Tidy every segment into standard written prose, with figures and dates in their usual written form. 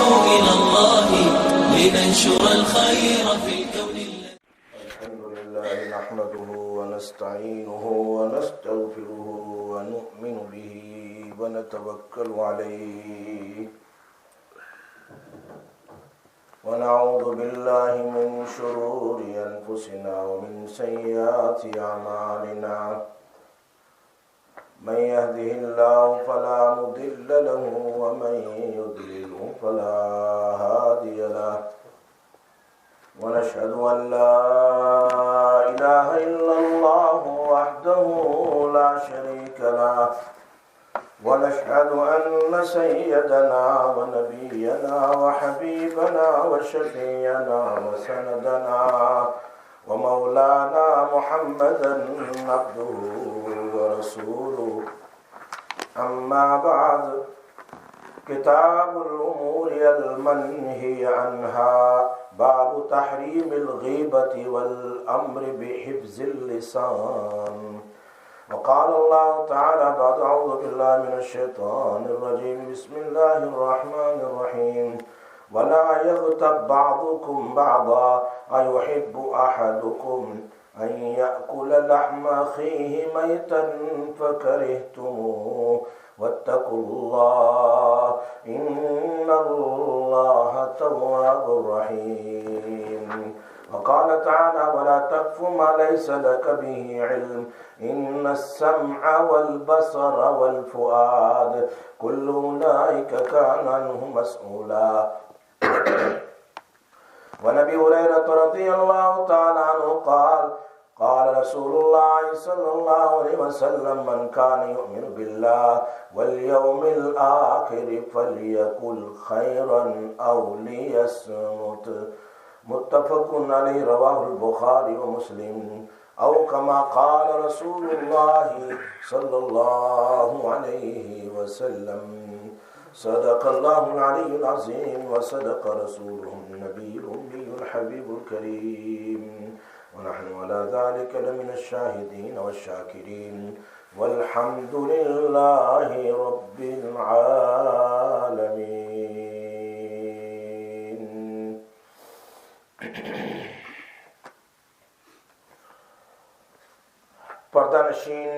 إلى الله لننشر الخير في الكون. الحمد لله نحمده ونستعينه ونستغفره ونؤمن به ونتوكل عليه ونعوذ بالله من شرور أنفسنا ومن سيئات أعمالنا من يهده الله فلا مضل له ومن يضلل فلا هادي له ونشهد أن لا إله إلا الله وحده لا شريك له ونشهد أن سيدنا ونبينا وحبيبنا وشفيعنا وسندنا ومولانا محمدا عبده ورسوله. أما بعد، كتاب الأمور المنهي عنها باب تحريم الغيبة والأمر بحفظ اللسان. وقال الله تعالى بعد أعوذ بالله من الشيطان الرجيم بسم الله الرحمن الرحيم ولا يغتب بعضكم بعضا أيحب أحدكم أن يأكل لحم أخيه ميتا فكرهتموه واتقوا الله إن الله تواب رحيم. وقال تعالى ولا تقف ما ليس لك به علم إن السمع والبصر والفؤاد كل أولئك كان عنه مسؤولا. ونبي هريرة رضي الله تعالى عنه قال قال رسول الله صلى الله عليه وسلم من كان يؤمن بالله واليوم الآخر فليقل خيرا أو ليصمت. متفق عليه رواه البخاري ومسلم أو كما قال رسول الله صلى الله عليه وسلم. صدق الله العلي العظيم وصدق رسوله النبي الأمي الحبيب الكريم ونحن على ذلك لمن الشاهدين والشاكرين والحمد لله رب العالمين. پردہ نشین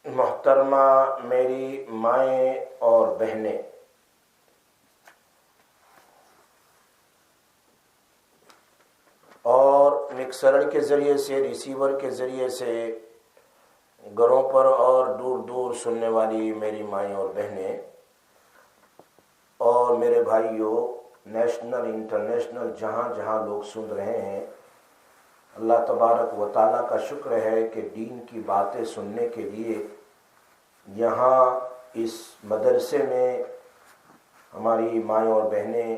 محترمہ میری مائیں اور بہنیں، اور مکسر کے ذریعے سے ریسیور کے ذریعے سے گھروں پر اور دور دور سننے والی میری مائیں اور بہنیں اور میرے بھائیوں، نیشنل انٹرنیشنل جہاں جہاں لوگ سن رہے ہیں، اللہ تبارک و تعالیٰ کا شکر ہے کہ دین کی باتیں سننے کے لیے یہاں اس مدرسے میں ہماری مائیں اور بہنیں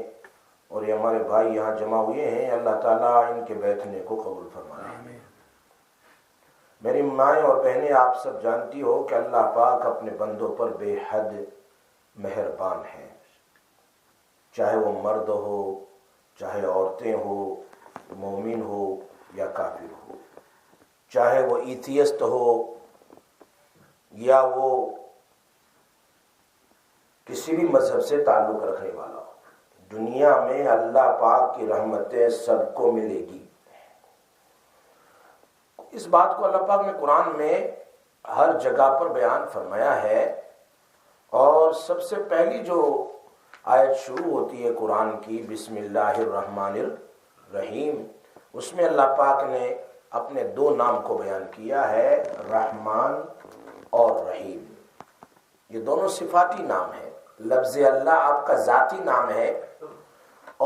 اور یہ ہمارے بھائی یہاں جمع ہوئے ہیں. اللہ تعالیٰ ان کے بیٹھنے کو قبول فرمائے. میری مائیں اور بہنیں، آپ سب جانتی ہو کہ اللہ پاک اپنے بندوں پر بے حد مہربان ہیں، چاہے وہ مرد ہو، چاہے عورتیں ہو، مومن ہو یا کافر ہو، چاہے وہ ایتھیسٹ ہو یا وہ کسی بھی مذہب سے تعلق رکھنے والا ہو، دنیا میں اللہ پاک کی رحمتیں سب کو ملے گی. اس بات کو اللہ پاک نے قرآن میں ہر جگہ پر بیان فرمایا ہے، اور سب سے پہلی جو آیت شروع ہوتی ہے قرآن کی بسم اللہ الرحمن الرحیم، اس میں اللہ پاک نے اپنے دو نام کو بیان کیا ہے، رحمان اور رحیم. یہ دونوں صفاتی نام ہیں. لفظ اللہ آپ کا ذاتی نام ہے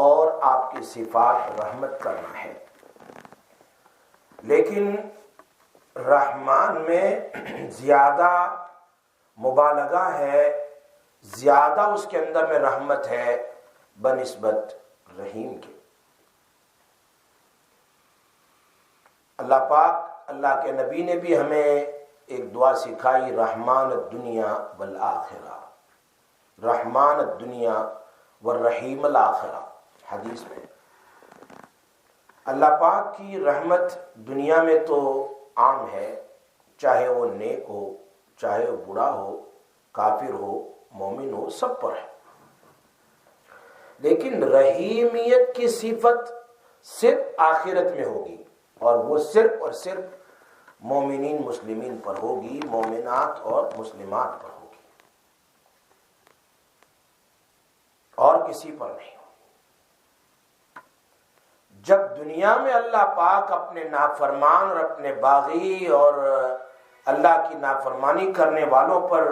اور آپ کی صفات رحمت کرنا ہے، لیکن رحمان میں زیادہ مبالغہ ہے، زیادہ اس کے اندر میں رحمت ہے بنسبت رحیم کے. اللہ پاک، اللہ کے نبی نے بھی ہمیں ایک دعا سکھائی، رحمان الدنیا والآخرہ، رحمان الدنیا والرحیم الآخرہ. حدیث میں اللہ پاک کی رحمت دنیا میں تو عام ہے، چاہے وہ نیک ہو، چاہے وہ بڑا ہو، کافر ہو، مومن ہو، سب پر ہے. لیکن رحیمیت کی صفت صرف آخرت میں ہوگی، اور وہ صرف اور صرف مومنین مسلمین پر ہوگی، مومنات اور مسلمات پر ہوگی، اور کسی پر نہیں ہوگی۔ جب دنیا میں اللہ پاک اپنے نافرمان اور اپنے باغی اور اللہ کی نافرمانی کرنے والوں پر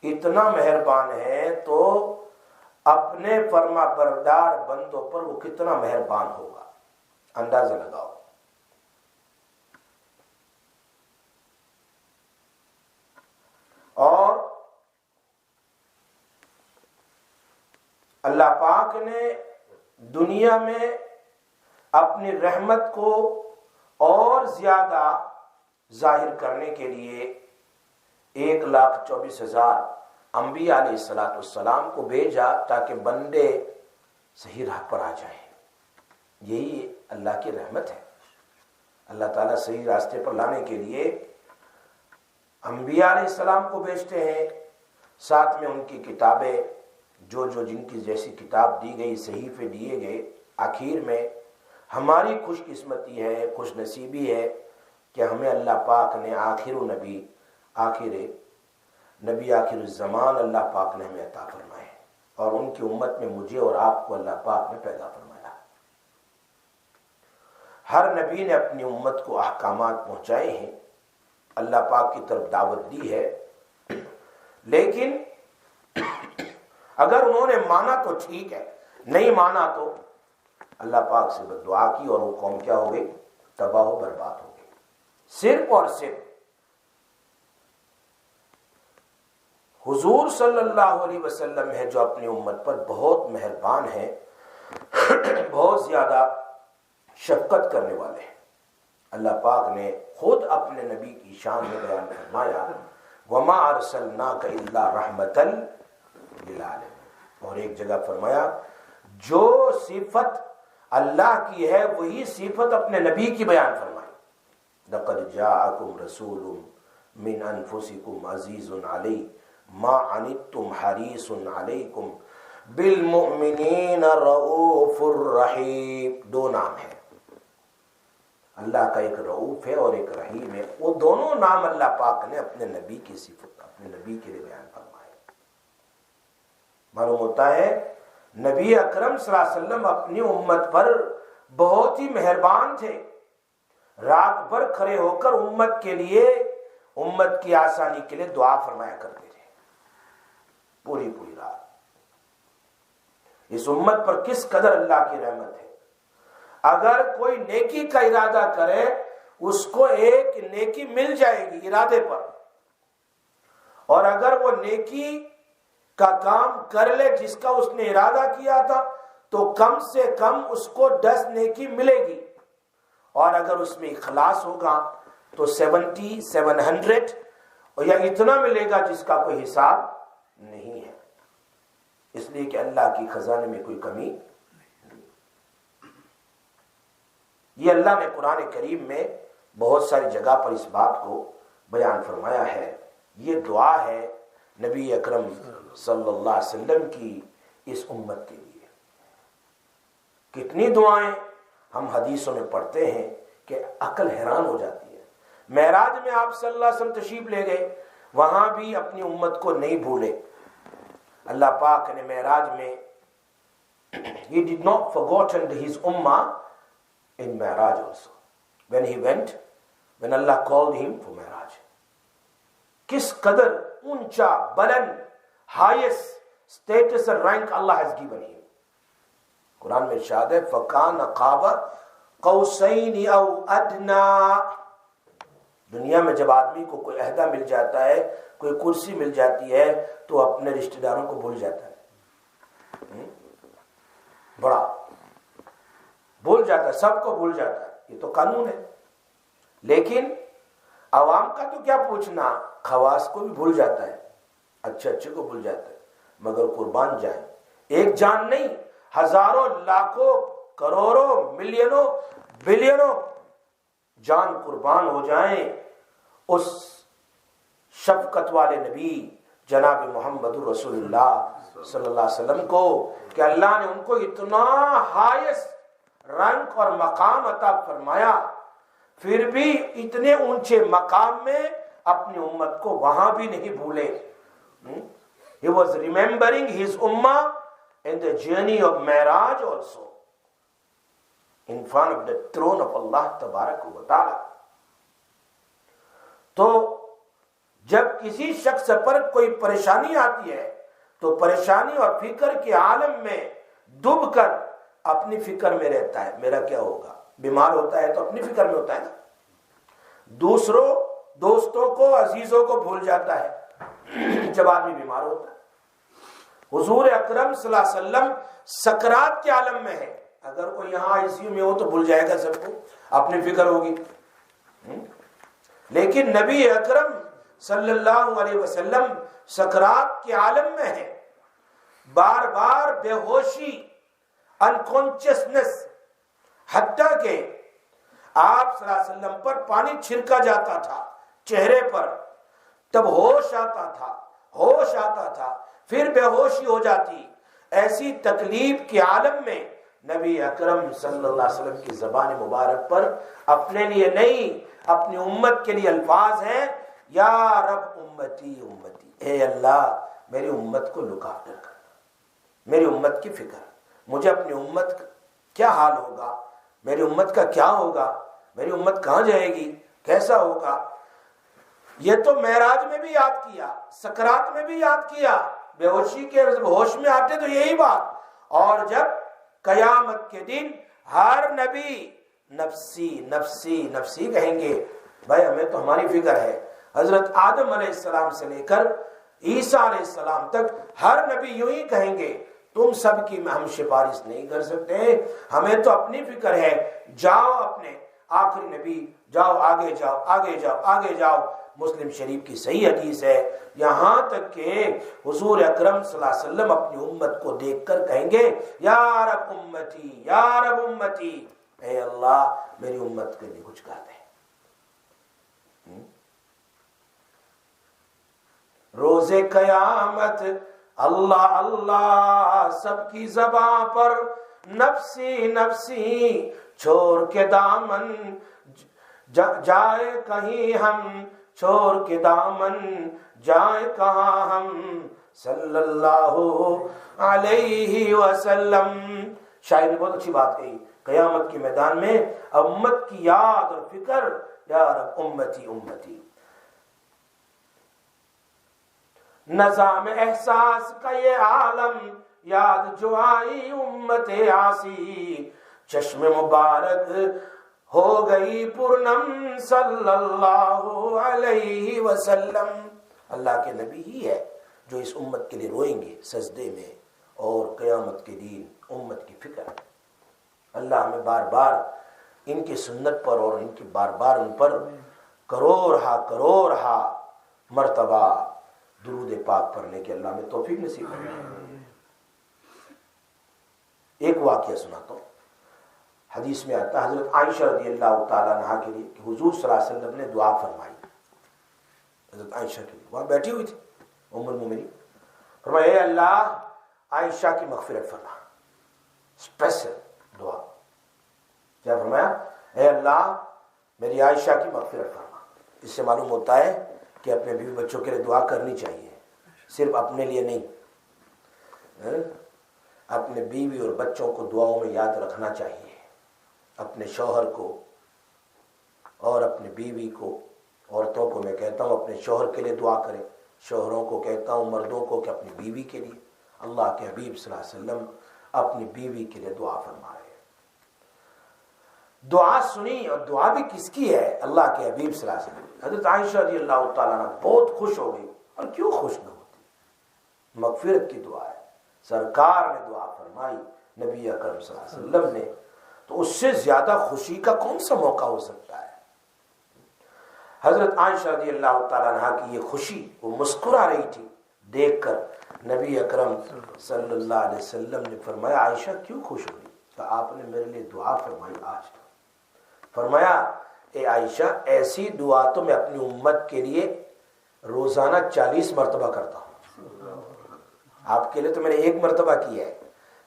اتنا مہربان ہے، تو اپنے فرما بردار بندوں پر وہ کتنا مہربان ہوگا، اندازہ لگاؤ۔ اور اللہ پاک نے دنیا میں اپنی رحمت کو اور زیادہ ظاہر کرنے کے لیے 1,24,000 انبیاء علیہ السلام کو بھیجا تاکہ بندے صحیح راہ پر آ جائیں۔ یہی اللہ کی رحمت ہے۔ اللہ تعالیٰ صحیح راستے پر لانے کے لیے انبیاء علیہ السلام کو بھیجتے ہیں، ساتھ میں ان کی کتابیں جو جن کی جیسی کتاب دی گئی، صحیفے دیے گئے۔ آخر میں ہماری خوش قسمتی ہے، خوش نصیبی ہے کہ ہمیں اللہ پاک نے آخر الزمان اللہ پاک نے ہمیں عطا فرمائے، اور ان کی امت میں مجھے اور آپ کو اللہ پاک نے پیدا فرمایا۔ ہر نبی نے اپنی امت کو احکامات پہنچائے ہیں، اللہ پاک کی طرف دعوت دی ہے، لیکن اگر انہوں نے مانا تو ٹھیک ہے، نہیں مانا تو اللہ پاک سے بد دعا کی، اور وہ قوم کیا ہو گئی؟ تباہ و برباد ہو گئی۔ صرف اور صرف حضور صلی اللہ علیہ وسلم ہے جو اپنی امت پر بہت مہربان ہے، بہت زیادہ شفقت کرنے والے ہیں۔ اللہ پاک نے خود اپنے نبی کی شان میں بیان فرمایا، وَمَا أَرْسَلْنَاكَ إِلَّا رَحْمَةً لِلْعَالَمِينَ، اور ایک جگہ فرمایا جو صفت اللہ کی ہے وہی صفت اپنے نبی کی بیان فرمائی۔ لَقَدْ جَاءَكُمْ رَسُولٌ مِّنْ أَنفُسِكُمْ عَزِيزٌ عَلَيْهِ مَا عَنِتُّمْ حَرِيصٌ عَلَيْكُمْ بِالْمُؤْمِنِينَ رَءُوفٌ رَحِيمٌ۔ دو نام ہیں اللہ کا، ایک رؤوف ہے اور ایک رحیم ہے۔ وہ دونوں نام اللہ پاک نے اپنے نبی کی صفت، اپنے نبی کے لیے بیان فرمائے۔ معلوم ہوتا ہے نبی اکرم صلی اللہ علیہ وسلم اپنی امت پر بہت ہی مہربان تھے، رات بھر کھڑے ہو کر امت کے لیے، امت کی آسانی کے لیے دعا فرمایا کرتے تھے، پوری رات۔ اس امت پر کس قدر اللہ کی رحمت ہے۔ اگر کوئی نیکی کا ارادہ کرے اس کو ایک نیکی مل جائے گی ارادے پر، اور اگر وہ نیکی کا کام کر لے جس کا اس نے ارادہ کیا تھا تو کم سے کم اس کو 10 نیکی ملے گی، اور اگر اس میں اخلاص ہوگا تو 70 700 یا اتنا ملے گا جس کا کوئی حساب نہیں ہے، اس لیے کہ اللہ کی خزانے میں کوئی کمی نہیں۔ یہ اللہ نے قرآن کریم میں بہت ساری جگہ پر اس بات کو بیان فرمایا ہے۔ یہ دعا ہے نبی اکرم صلی اللہ علیہ وسلم کی اس امت کے لیے۔ کتنی دعائیں ہم حدیثوں میں پڑھتے ہیں کہ عقل حیران ہو جاتی ہے۔ معراج میں آپ صلی اللہ علیہ وسلم تشریف لے گئے، وہاں بھی اپنی امت کو نہیں بھولے۔ اللہ پاک نے معراج میں he did not forgotten his ummah in Mi'raj also when Allah called him for Mi'raj۔ کس قدر اونچا بلند highest status and rank Allah has given him۔ قرآن میں ارشاد ہے فَكَانَ قَابَ قَوْسَيْنِ أَوْ أَدْنَى۔ دنیا میں جب آدمی کو کوئی عہدہ مل جاتا ہے، کوئی کرسی مل جاتی ہے تو اپنے رشتہ داروں کو بھول جاتا ہے، بڑا بھول جاتا ہے، سب کو بھول جاتا ہے، یہ تو قانون ہے۔ لیکن عوام کا تو کیا پوچھنا، خواص کو بھی بھول جاتا ہے، اچھے کو بھول جاتا ہے، مگر قربان جائیں، ایک جان نہیں، ہزاروں لاکھوں کروڑوں ملینوں بلینوں جان قربان ہو جائیں اس شفقت والے نبی جناب محمد رسول اللہ صلی اللہ علیہ وسلم کو کہ اللہ نے ان کو اتنا ہائیسٹ رینک اور مقام عطا فرمایا، پھر بھی اتنے اونچے مقام میں اپنی امت کو وہاں بھی نہیں بھولے. He was remembering his ummah in the journey of Mi'raj also, in front of the throne of Allah تبارک و تعالی. تو جب کسی شخص پر کوئی پریشانی آتی ہے تو پریشانی اور فکر کے عالم میں ڈوب کر اپنی فکر میں رہتا ہے، میرا کیا ہوگا. بیمار ہوتا ہے تو اپنی فکر میں ہوتا ہے نا، دوسروں دوستوں کو عزیزوں کو بھول جاتا ہے جب آدمی بیمار ہوتا ہے. حضور اکرم صلی اللہ علیہ وسلم سکرات کے عالم میں ہے، اگر کوئی یہاں ICU میں ہو تو بھول جائے گا سب کو، اپنی فکر ہوگی. لیکن نبی اکرم صلی اللہ علیہ وسلم سکرات کے عالم میں ہے، بار بار بے ہوشی، انکانشیسنس، حتیٰ کہ آپ صلی اللہ علیہ وسلم پر پانی چھڑکا جاتا تھا چہرے پر، تب ہوش آتا تھا، پھر بے ہوشی ہو جاتی. ایسی تکلیف کے عالم میں نبی اکرم صلی اللہ علیہ وسلم کی زبان مبارک پر اپنے لیے نہیں اپنی امت کے لیے الفاظ ہیں، یا رب امتی امتی، اے اللہ میری امت کو لک آفٹر کر، میری امت کی فکر، مجھے اپنی امت کا کیا حال ہوگا، میری امت کا کیا ہوگا، میری امت کہاں جائے گی، کیسا ہوگا. یہ تو معراج میں بھی یاد کیا، سکرات میں بھی یاد کیا، بے ہوشی کے ہوش میں آتے تو یہی بات. اور جب قیامت کے دن ہر نبی نفسی نفسی نفسی کہیں گے، بھائی ہمیں تو ہماری فکر ہے. حضرت آدم علیہ السلام سے لے کر عیسیٰ علیہ السلام تک ہر نبی یوں ہی کہیں گے، تم سب کی ہم سفارش نہیں کر سکتے، ہمیں تو اپنی فکر ہے، جاؤ اپنے آخری نبی، جاؤ آگے جاؤ آگے جاؤ آگے جاؤ. مسلم شریف کی صحیح حدیث ہے، یہاں تک کہ حضور اکرم صلی اللہ علیہ وسلم اپنی امت کو دیکھ کر کہیں گے، یا رب امتی یا رب امتی، اے اللہ میری امت کے لیے کچھ کر دے. روز قیامت اللہ اللہ سب کی زباں پر، نفسی نفسی چھوڑ کے دامن جائے کہیں ہم، چھوڑ کے دامن جائے کہاں ہم، صلی اللہ علیہ وسلم. شاعر نے بہت اچھی بات کہی، قیامت کے میدان میں امت کی یاد اور فکر، یا رب امتی امتی. نظام احساس کا یہ عالم یاد جو آئی امت عاصی، چشم مبارک ہو گئی پورنم صلی اللہ علیہ وسلم. اللہ کے نبی ہی ہے جو اس امت کے لیے روئیں گے سجدے میں، اور قیامت کے دن امت کی فکر. اللہ ہمیں بار بار ان کی سنت پر اور ان کی بار بار ان پر کروڑ ہا مرتبہ درود پاک پڑھنے کے اللہ میں توفیق نصیب کرے. ایک واقعہ سناتا ہوں. حدیث میں آتا ہے حضرت عائشہ رضی اللہ تعالیٰ عنہا کے لیے کہ حضور صلی اللہ علیہ وسلم نے دعا فرمائی. حضرت عائشہ کے لیے وہاں بیٹھی ہوئی تھی ام المومنین، فرمایا اے اللہ عائشہ کی مغفرت فرما. اسپیشل دعا کیا فرمایا؟ اے اللہ میری عائشہ کی مغفرت فرما. اس سے معلوم ہوتا ہے کہ اپنے بیوی بچوں کے لیے دعا کرنی چاہیے، صرف اپنے لیے نہیں. اپنے بیوی اور بچوں کو دعاؤں میں یاد رکھنا چاہیے، اپنے شوہر کو اور اپنی بیوی کو. عورتوں کو میں کہتا ہوں اپنے شوہر کے لیے دعا کریں، شوہروں کو کہتا ہوں مردوں کو کہ اپنی بیوی کے لیے. اللہ کے حبیب صلی اللہ علیہ وسلم اپنی بیوی کے لیے دعا فرما رہے ہیں. دعا سنی، اور دعا بھی کس کی ہے؟ اللہ کے حبیب صلی اللہ علیہ وسلم. حضرت عائشہ رضی اللہ تعالیٰ عنہ بہت خوش ہو گئی، اور کیوں خوش نہ ہوتی، مغفرت کی دعا ہے، سرکار نے دعا فرمائی نبی اکرم صلی اللہ علیہ وسلم نے، تو اس سے زیادہ خوشی کا کون سا موقع ہو سکتا ہے. حضرت عائشہ رضی اللہ تعالیٰ عنہ کی یہ خوشی، وہ مسکرا رہی تھی دیکھ کر. نبی اکرم صلی اللہ علیہ وسلم نے فرمایا عائشہ کیوں خوش ہوئی؟ کہ آپ نے میرے لیے دعا فرمائی آج. فرمایا اے عائشہ ایسی دعا تو میں اپنی امت کے لیے روزانہ 40 مرتبہ کرتا ہوں. آپ کے لیے تو میں نے 1 مرتبہ کیا ہے،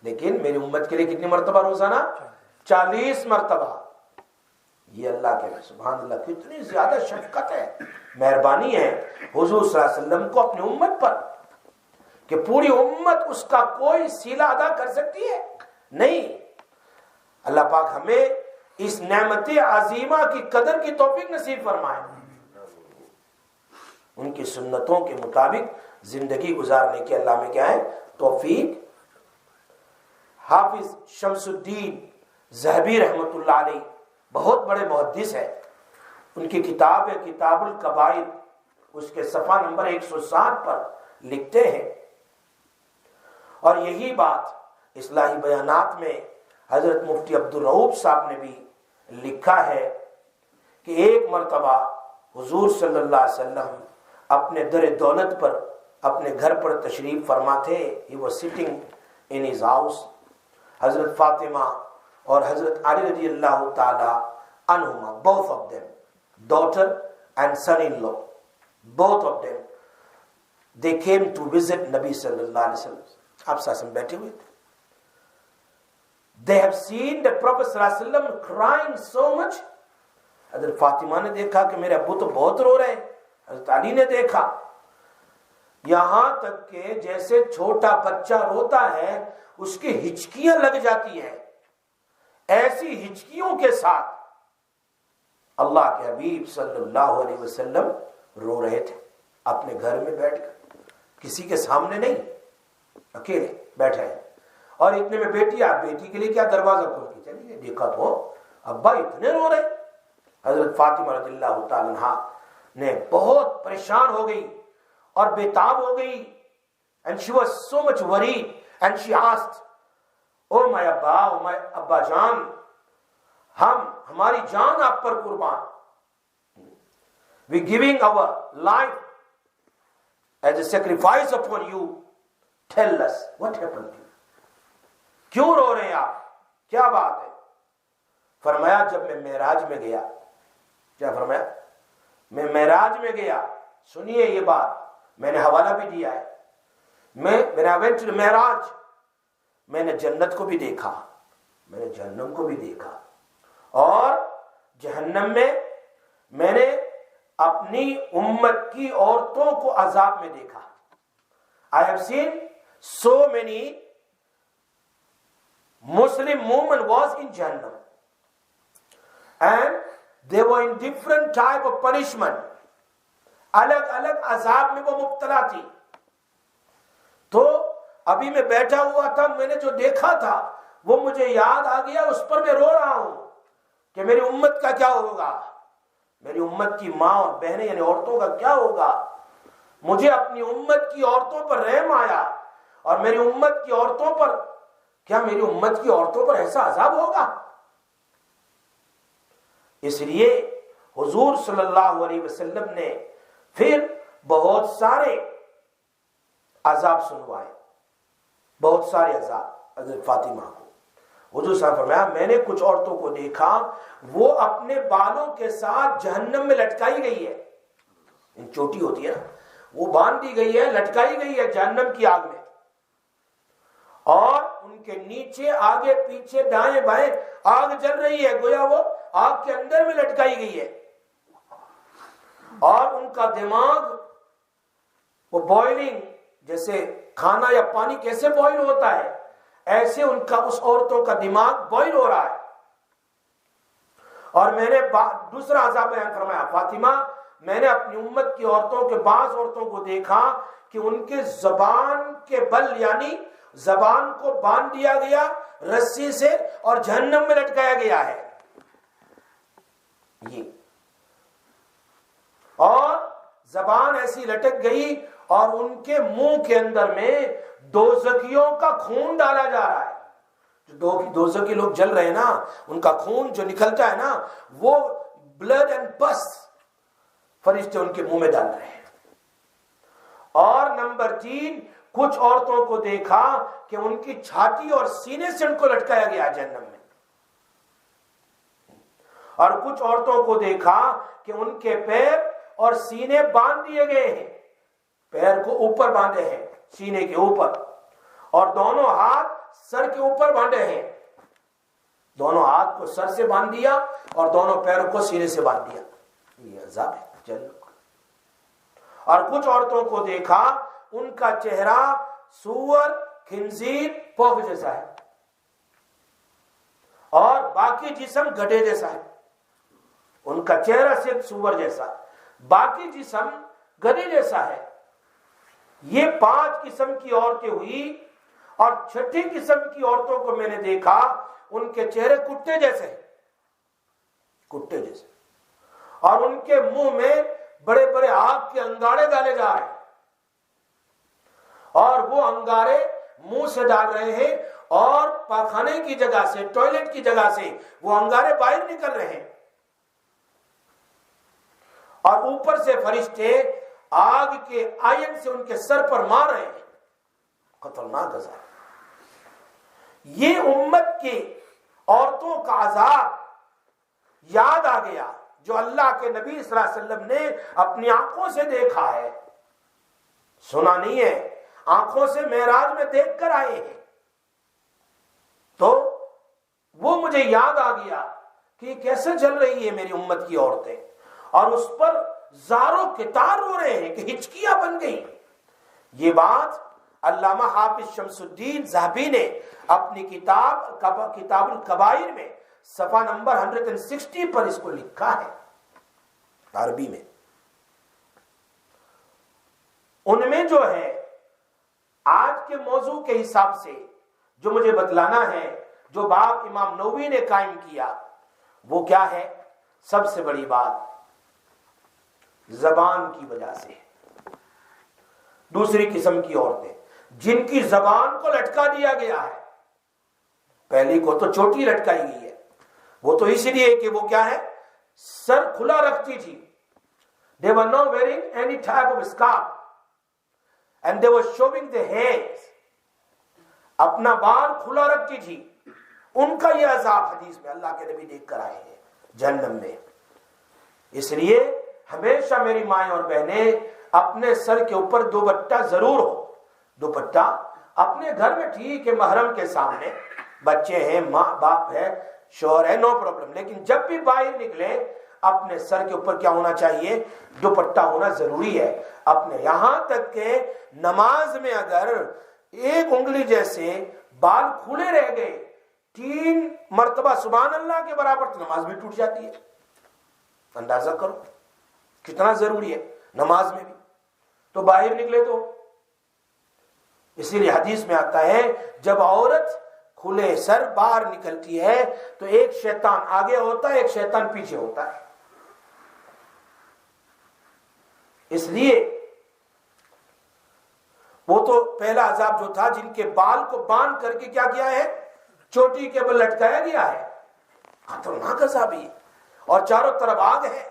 لیکن میری امت کے لیے کتنی مرتبہ روزانہ؟ 40 مرتبہ۔ یہ اللہ کے، سبحان اللہ، کتنی زیادہ شفقت ہے، مہربانی ہے حضور صلی اللہ علیہ وسلم کو اپنی امت پر، کہ پوری امت اس کا کوئی صلہ ادا کر سکتی ہے؟ نہیں۔ اللہ پاک ہمیں اس نعمت عظیمہ کی قدر کی توفیق نصیب فرمائے، ان کی سنتوں کے مطابق زندگی گزارنے کی اللہ میں کیا ہے؟ توفیق۔ حافظ شمس الدین ذہبی رحمۃ اللہ علیہ بہت بڑے محدث ہیں، ان کی کتاب ہے کتاب الکبائر، اس کے صفحہ نمبر 160 پر لکھتے ہیں، اور یہی بات اصلاحی بیانات میں حضرت مفتی عبدالرؤوف صاحب نے بھی لکھا ہے کہ ایک مرتبہ حضور صلی اللہ علیہ وسلم اپنے در دولت پر، اپنے گھر پر تشریف فرما تھے۔ He was sitting in his house۔ حضرت فاطمہ اور حضرت علی رضی اللہ تعالی عنہما، both of them, daughter and son-in-law, both of them, they came to visit نبی صلی اللہ علیہ وسلم۔ آپ ساتھ بیٹھے ہوئے تھے۔ They have seen the Prophet صلی اللہ علیہ وسلم crying so much۔ حضرت فاطمہ نے دیکھا کہ میرے ابو تو بہت رو رہے ہیں، حضرت علی نے دیکھا، یہاں تک کہ جیسے چھوٹا بچہ روتا ہے اس کی ہچکیاں لگ جاتی ہیں، ایسی ہچکیوں کے ساتھ اللہ کے حبیب صلی اللہ علیہ وسلم رو رہے تھے، اپنے گھر میں بیٹھ کر، کسی کے سامنے نہیں، اکیلے بیٹھے ہیں۔ اور اتنے میں بیٹی، آپ بیٹی کے لیے کیا دروازہ کھول کے چلیے، دیکھا تو ابا اتنے رو رہے۔ حضرت فاطمہ رضی اللہ تعالی عنہا نے بہت پریشان ہو گئی اور بےتاب ہو گئی، and she was so much worried and she asked, oh my ابا، oh my ابا جان، ہماری جان آپ پر قربان، we giving our life as a sacrifice upon you, tell us what happened to you، کیوں رو رہے ہیں آپ، کیا بات ہے؟ فرمایا جب میں معراج میں گیا، کیا فرمایا؟ میں معراج میں گیا، سنیے یہ بات، میں نے حوالہ بھی دیا ہے، میں went to the معراج، میں نے جنت کو بھی دیکھا، میں نے جہنم کو بھی دیکھا، اور جہنم میں میں نے اپنی امت کی عورتوں کو عذاب میں دیکھا۔ I have seen so many Muslim women was in Jahannam and they were in different type of punishment، الگ الگ عذاب میں وہ مبتلا تھی۔ تو ابھی میں بیٹھا ہوا تھا، میں نے جو دیکھا تھا وہ مجھے یاد آ گیا، اس پر میں رو رہا ہوں کہ میری امت کا کیا ہوگا، میری امت کی ماں اور بہنیں یعنی عورتوں کا کیا ہوگا۔ مجھے اپنی امت کی عورتوں پر رحم آیا، اور میری امت کی عورتوں پر، کیا میری امت کی عورتوں پر ایسا عذاب ہوگا؟ اس لیے حضور صلی اللہ علیہ وسلم نے پھر بہت سارے عذاب سنوائے، بہت سارے عذاب حضرت فاطمہ کو۔ حضور صلی اللہ علیہ وسلم فرمایا میں نے کچھ عورتوں کو دیکھا وہ اپنے بالوں کے ساتھ جہنم میں لٹکائی گئی ہے، چوٹی ہوتی ہے نا، وہ باندھ دی گئی ہے، لٹکائی گئی ہے جہنم کی آگ میں، اور ان کے نیچے آگے پیچھے دائیں بائیں آگ جل رہی ہے، گویا وہ آگ کے اندر میں لٹکائی گئی ہے، اور ان کا دماغ وہ بوائلنگ، جیسے کھانا یا پانی کیسے بوائل ہوتا ہے، ایسے ان کا، اس عورتوں کا دماغ بوائل ہو رہا ہے۔ اور میں نے دوسرا عذاب بیان فرمایا، فاطمہ میں نے اپنی امت کی عورتوں کے بعض عورتوں کو دیکھا کہ ان کے زبان کے بل یعنی زبان کو باندھ دیا گیا رسی سے اور جہنم میں لٹکایا گیا ہے، یہ، اور زبان ایسی لٹک گئی اور ان کے منہ کے اندر میں دوزخیوں کا خون ڈالا جا رہا ہے، جو دوزخی لوگ جل رہے ہیں نا، ان کا خون جو نکلتا ہے نا، وہ بلڈ اینڈ پس فرشتے ان کے منہ میں ڈال رہے ہیں۔ اور نمبر 3، کچھ عورتوں کو دیکھا کہ ان کی چھاتی اور سینے سے ان کو لٹکایا گیا جہنم میں، اور کچھ عورتوں کو دیکھا کہ ان کے پیر اور سینے باندھ دیے گئے ہیں، پیر کو اوپر باندھے ہیں سینے کے اوپر، اور دونوں ہاتھ سر کے اوپر باندھے ہیں، دونوں ہاتھ کو سر سے باندھ دیا اور دونوں پیروں کو سینے سے باندھ دیا. یہ عذاب ہے جہنم کا. اور کچھ عورتوں کو دیکھا ان کا چہرہ سور، خنزیر، پوک جیسا ہے اور باقی جسم گدھے جیسا ہے. ان کا چہرہ صرف سور جیسا، باقی جسم گدھے جیسا ہے. یہ 5 قسم کی عورتیں ہوئی. اور 6ٹھی قسم کی عورتوں کو میں نے دیکھا ان کے چہرے کتے جیسے ہیں، کتے جیسے، اور ان کے منہ میں بڑے بڑے آگ کے انگارے ڈالے جا رہے ہیں اور وہ انگارے منہ سے ڈال رہے ہیں اور پاخانے کی جگہ سے، ٹوائلٹ کی جگہ سے وہ انگارے باہر نکل رہے ہیں. اور اوپر سے فرشتے آگ کے آئن سے ان کے سر پر مار رہے ہیں. خطرناک عذاب. یہ امت کی عورتوں کا عذاب یاد آ گیا جو اللہ کے نبی صلی اللہ علیہ وسلم نے اپنی آنکھوں سے دیکھا ہے، سنا نہیں ہے، آنکھوں سے معراج میں دیکھ کر آئے ہیں. تو وہ مجھے یاد آ گیا کہ کیسے چل رہی ہے میری امت کی عورتیں، اور اس پر زاروں کتار ہو رہے ہیں کہ ہچکیاں بن گئی. یہ بات علامہ حافظ شمس الدین ذہبی نے اپنی کتاب الکبائر میں صفحہ نمبر 160 پر اس کو لکھا ہے عربی میں. ان میں جو ہے آج کے موضوع کے حساب سے جو مجھے بتلانا ہے، جو باب امام نووی نے قائم کیا، وہ کیا ہے؟ سب سے بڑی بات زبان کی وجہ سے. دوسری قسم کی عورتیں جن کی زبان کو لٹکا دیا گیا ہے. پہلی کو تو چوٹی لٹکائی گئی ہے، وہ تو اس لیے کہ وہ کیا ہے، سر کھلا رکھتی تھی. They were not wearing any type of scarf and they were showing their hairs. اپنا بال کھلا رکھتی تھی. ان کا یہ عذاب حدیث میں اللہ کے نبی دیکھ کر آئے ہیں جہنم میں. اس لیے ہمیشہ میری مائیں اور بہنیں اپنے سر کے اوپر دوپٹہ ضرور ہو. دوپٹہ اپنے گھر میں ٹھیک ہے، محرم کے سامنے، بچے ہیں، ماں باپ ہے، شوہر ہے، نو پرابلم، لیکن جب بھی باہر نکلے اپنے سر کے اوپر کیا ہونا چاہیے؟ دوپٹہ ہونا ضروری ہے. اپنے یہاں تک کہ نماز میں اگر 1 انگلی جیسے بال کھلے رہ گئے 3 مرتبہ سبحان اللہ کے برابر تو نماز بھی ٹوٹ جاتی ہے. اندازہ کرو کتنا ضروری ہے نماز میں بھی. تو باہر نکلے تو اسی لیے حدیث میں آتا ہے جب عورت کھلے سر باہر نکلتی ہے تو ایک شیطان آگے ہوتا ہے، ایک شیطان پیچھے ہوتا ہے. اس لیے وہ تو پہلا عذاب جو تھا جن کے بال کو باندھ کر کے کیا کیا ہے، چوٹی کے بل لٹکایا گیا ہے، خطرناک عذاب ہے اور چاروں طرف آگ ہے.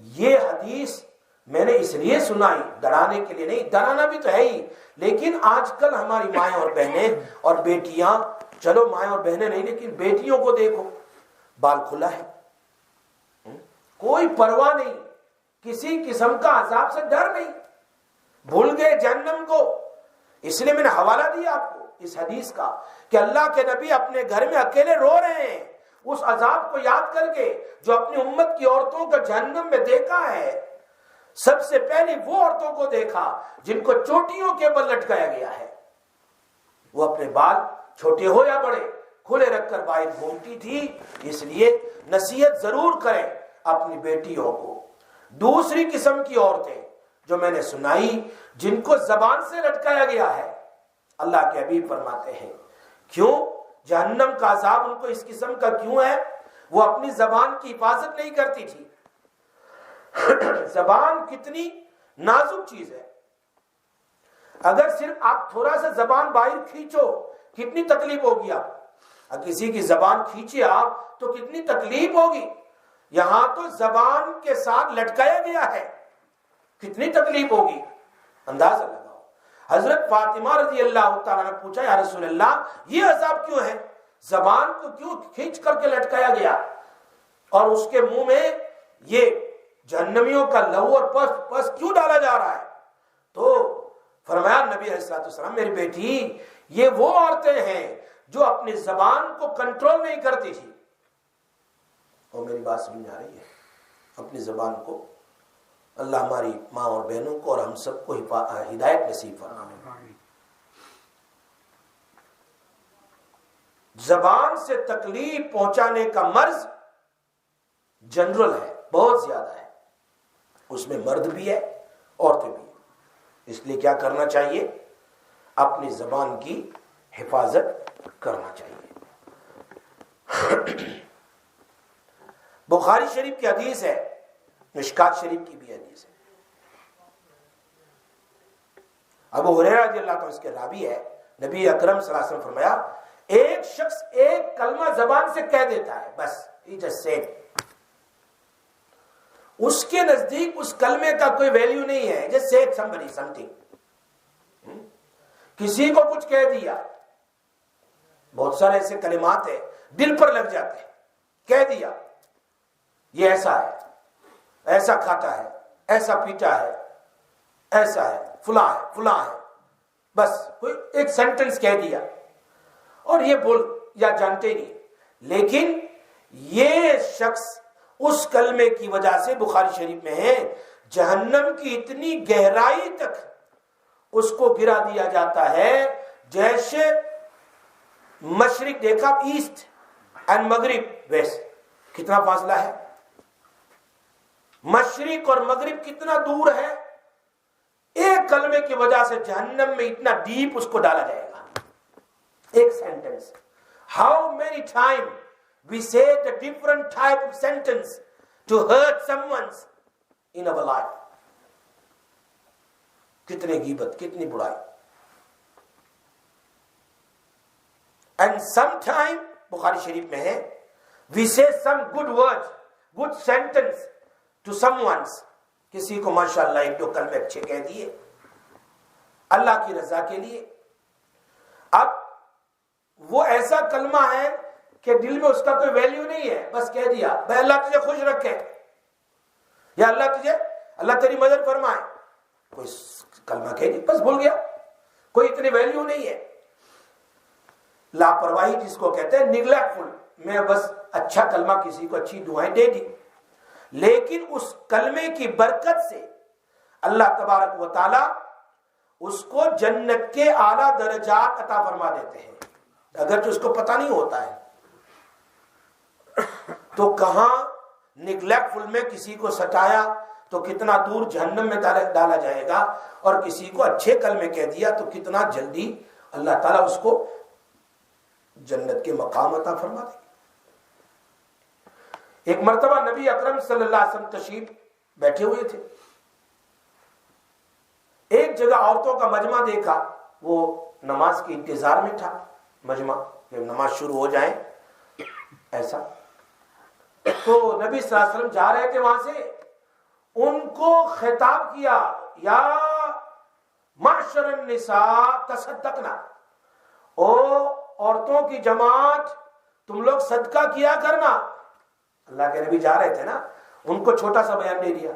یہ حدیث میں نے اس لیے سنائی، ڈرانے کے لیے نہیں، ڈرانا بھی تو ہے ہی، لیکن آج کل ہماری مائیں اور بہنیں اور بیٹیاں، چلو مائیں اور بہنیں نہیں لیکن بیٹیوں کو دیکھو بال کھلا ہے، کوئی پرواہ نہیں، کسی قسم کا عذاب سے ڈر نہیں، بھول گئے جہنم کو. اس لیے میں نے حوالہ دیا آپ کو اس حدیث کا کہ اللہ کے نبی اپنے گھر میں اکیلے رو رہے ہیں اس عذاب کو یاد کر کے جو اپنی امت کی عورتوں کا جہنم میں دیکھا ہے. سب سے پہلے وہ عورتوں کو دیکھا جن کو چوٹیوں کے بل لٹکایا گیا ہے. وہ اپنے بال چھوٹے ہو یا بڑے کھلے رکھ کر باہر گھومتی تھی. اس لیے نصیحت ضرور کریں اپنی بیٹیوں کو. دوسری قسم کی عورتیں جو میں نے سنائی جن کو زبان سے لٹکایا گیا ہے، اللہ کے حبیب فرماتے ہیں کیوں جہنم کا عذاب ان کو اس قسم کا کیوں ہے؟ وہ اپنی زبان کی حفاظت نہیں کرتی تھی. زبان کتنی نازک چیز ہے، اگر صرف آپ تھوڑا سا زبان باہر کھینچو کتنی تکلیف ہوگی. آپ اگر کسی کی زبان کھینچے آپ تو کتنی تکلیف ہوگی. یہاں تو زبان کے ساتھ لٹکایا گیا ہے، کتنی تکلیف ہوگی اندازہ لگاؤ. حضرت فاطمہ رضی اللہ تعالیٰ نے پوچھا یا رسول اللہ یہ عذاب کیوں ہے؟ زبان کو کیوں کھینچ کر کے لٹکایا گیا اور اس کے منہ میں یہ جہنمیوں کا لہو اور پس کیوں ڈالا جا رہا ہے؟ تو فرمایا نبی علیہ السلام میری بیٹی یہ وہ عورتیں ہیں جو اپنی زبان کو کنٹرول نہیں کرتی تھی. اور میری بات سمجھ آ رہی ہے؟ اپنی زبان کو اللہ ہماری ماں اور بہنوں کو اور ہم سب کو ہدایت نصیب فرمائے. زبان سے تکلیف پہنچانے کا مرض جنرل ہے، بہت زیادہ ہے، اس میں مرد بھی ہے عورتیں بھی ہیں. اس لیے کیا کرنا چاہیے؟ اپنی زبان کی حفاظت کرنا چاہیے. بخاری شریف کی حدیث ہے، مشکات شریف کی بھی حدیث ہے. ابو ہریرہ رضی اللہ عنہ اس کے راوی ہے. نبی اکرم صلی اللہ علیہ وسلم فرمایا ایک شخص ایک کلمہ زبان سے کہہ دیتا ہے، بس he just said. اس کے نزدیک اس کلمے کا کوئی ویلیو نہیں ہے. just said somebody something. کسی کو کچھ کہہ دیا. بہت سارے ایسے کلمات ہیں دل پر لگ جاتے ہیں. کہہ دیا یہ ایسا ہے، ایسا کھاتا ہے، ایسا پیتا ہے، ایسا ہے، فلاں ہے، فلاں ہے. بس کوئی ایک سینٹنس کہہ دیا اور یہ بول یا جانتے نہیں. لیکن یہ شخص اس کلمے کی وجہ سے بخاری شریف میں ہے جہنم کی اتنی گہرائی تک اس کو گرا دیا جاتا ہے جیسے مشرق دیکھا ایسٹ اینڈ مغرب ویسٹ. کتنا فاصلہ ہے؟ مشرق اور مغرب کتنا دور ہے. ایک کلمے کی وجہ سے جہنم میں اتنا ڈیپ اس کو ڈالا جائے گا. ایک sentence. How many time we say the different type of sentence to hurt someone in our life. کتنے غیبت، کتنی برائی. And sometime بخاری شریف میں ہے we say some good words, good sentence to someone. کسی کو ماشاءاللہ ایک دو کلمے اچھے کہہ دیے اللہ کی رضا کے لیے. اب وہ ایسا کلمہ ہے کہ دل میں اس کا کوئی ویلیو نہیں ہے، بس کہہ دیا بھائی اللہ تجھے خوش رکھے یا اللہ تیری مدد فرمائے. کوئی کلمہ کہہ دیا بس بھول گیا، کوئی اتنی ویلیو نہیں ہے. لاپرواہی جس کو کہتے ہیں نیگلیکٹفل. میں بس اچھا کلمہ کسی کو اچھی دعائیں دے دی، لیکن اس کلمے کی برکت سے اللہ تبارک و تعالی اس کو جنت کے اعلیٰ درجات عطا فرما دیتے ہیں اگرچہ اس کو پتہ نہیں ہوتا ہے. تو کہاں نیگلیکٹفل میں کسی کو ستایا تو کتنا دور جہنم میں ڈالا جائے گا، اور کسی کو اچھے کلمے کہہ دیا تو کتنا جلدی اللہ تعالیٰ اس کو جنت کے مقام عطا فرما دے گا. ایک مرتبہ نبی اکرم صلی اللہ علیہ وسلم تشریف بیٹھے ہوئے تھے. ایک جگہ عورتوں کا مجمع دیکھا. وہ نماز کے انتظار میں تھا مجمع کہ نماز شروع ہو جائے ایسا. تو نبی صلی اللہ علیہ وسلم جا رہے تھے وہاں سے. ان کو خطاب کیا یا معشر النساء تصدقنا، او عورتوں کی جماعت تم لوگ صدقہ کیا کرنا. اللہ کے نبی جا رہے تھے نا، ان کو چھوٹا سا بیان دے دیا.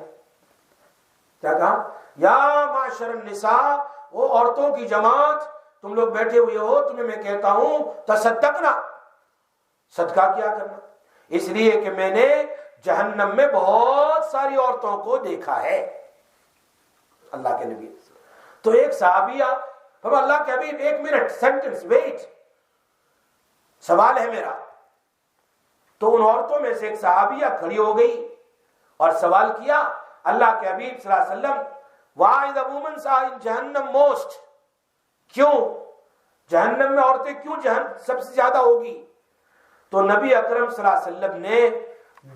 کیا کہا؟ یا معشر النساء، وہ عورتوں کی جماعت تم لوگ بیٹھے ہوئے ہو، تمہیں میں کہتا ہوں تصدقنا، صدقہ کیا کرنا. اس لیے کہ میں نے جہنم میں بہت ساری عورتوں کو دیکھا ہے. اللہ کے نبی. تو ایک صحابیہ فرمایا اللہ کے حبیب ایک منٹ، سینٹنس ویٹ، سوال ہے میرا. تو ان عورتوں میں سے ایک صحابیہ کھڑی ہو گئی اور سوال کیا اللہ کے حبیب صلی اللہ علیہ وسلم why the women are in جہنم most، کیوں جہنم میں عورتیں کیوں سب سے زیادہ ہوگی. تو نبی اکرم صلی اللہ علیہ وسلم نے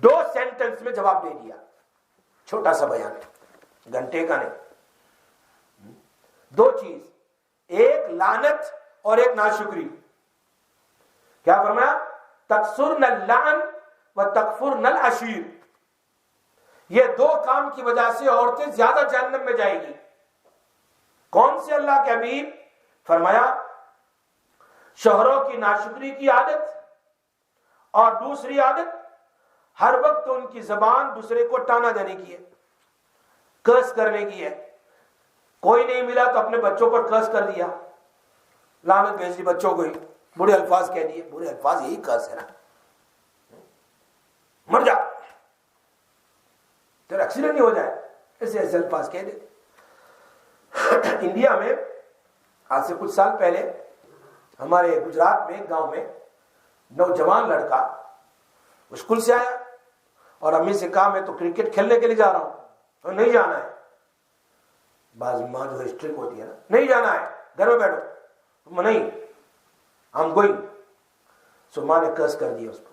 2 سینٹنس میں جواب دے دیا. چھوٹا سا بیان، گھنٹے کا نہیں. 2 چیز، ایک لعنت اور ایک ناشکری. کیا فرمایا؟ تکسرن اللعن و تکفرن العشیر. یہ 2 کام کی وجہ سے عورتیں زیادہ جہنم میں جائے گی. کون سے اللہ کے حبیب؟ فرمایا شوہروں کی ناشکری کی عادت، اور دوسری عادت ہر وقت ان کی زبان دوسرے کو ٹانا دینے کی ہے، کرس کرنے کی ہے. کوئی نہیں ملا تو اپنے بچوں پر قرض کر دیا، لعنت بھیج دی بچوں کو ہی، برے الفاظ کہہ دیے. برے الفاظ یہی قرض ہے نا، مر جا تیرا ایکسیڈنٹ نہیں ہو جائے، ایسے ایسے الفاظ کہہ دے. انڈیا میں آج سے کچھ سال پہلے ہمارے گجرات میں ایک گاؤں میں نوجوان لڑکا اسکول سے آیا اور امی سے کہا میں تو کرکٹ کھیلنے کے لیے جا رہا ہوں. اور نہیں جانا ہے. بعض ماں جو اسٹرک ہوتی ہے نا، نہیں جانا ہے گھر میں بیٹھو. نہیں ہم گوئنگ. سو ماں نے قرض کر دیا اس کو.